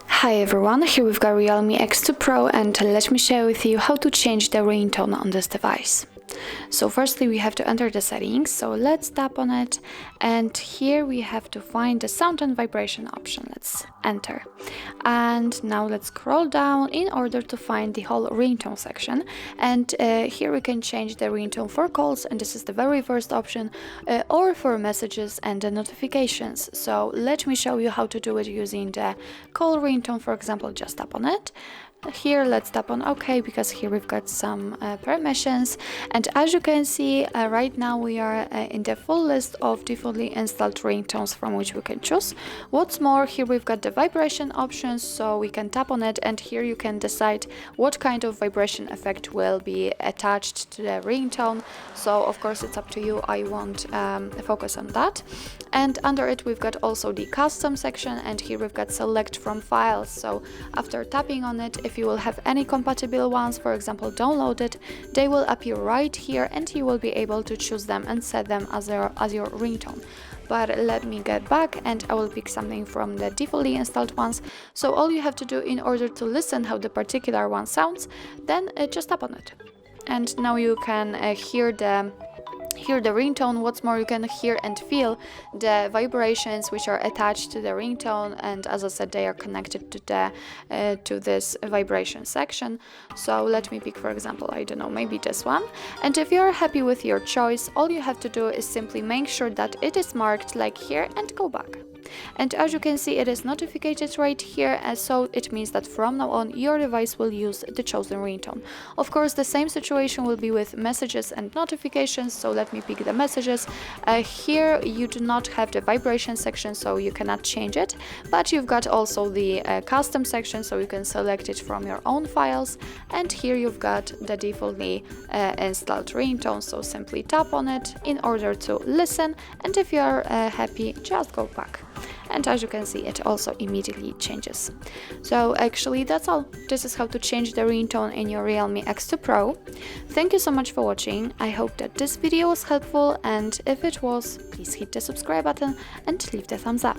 Hi everyone, here we've got REALME X2 Pro, and let me share with you how to change the ringtone on this device. So firstly we have to enter the settings, so let's tap on it, and here we have to find the sound and vibration option. Let's enter, and now let's scroll down in order to find the whole ringtone section, and here we can change the ringtone for calls, and this is the very first option, or for messages and the notifications. So let me show you how to do it using the call ringtone. For example, just tap on it. Here let's tap on OK, because here we've got some permissions, and as you can see right now we are in the full list of defaultly installed ringtones from which we can choose. What's more, here we've got the vibration options, so we can tap on it, and here you can decide what kind of vibration effect will be attached to the ringtone. So of course it's up to you, I won't focus on that. And under it we've got also the custom section, and here we've got select from files. So after tapping on it, if you will have any compatible ones, for example downloaded, they will appear right here, and you will be able to choose them and set them as your ringtone. But let me get back, and I will pick something from the defaultly installed ones. So all you have to do in order to listen how the particular one sounds, then just tap on it, and now you can hear the ringtone. What's more, you can hear and feel the vibrations which are attached to the ringtone, and as I said, they are connected to this vibration section. So let me pick, for example, I don't know, maybe this one, and if you're happy with your choice, all you have to do is simply make sure that it is marked like here and go back. And as you can see, it is notified right here, and so it means that from now on your device will use the chosen ringtone. Of course, the same situation will be with messages and notifications, so let me pick the messages. Here you do not have the vibration section, so you cannot change it, but you've got also the custom section, so you can select it from your own files, and here you've got the defaultly installed ringtone, so simply tap on it in order to listen, and if you are happy, just go back. And as you can see, it also immediately changes. So actually that's all. This is how to change the ringtone in your REALME X2 Pro. Thank you so much for watching. I hope that this video was helpful, and if it was, please hit the subscribe button and leave the thumbs up.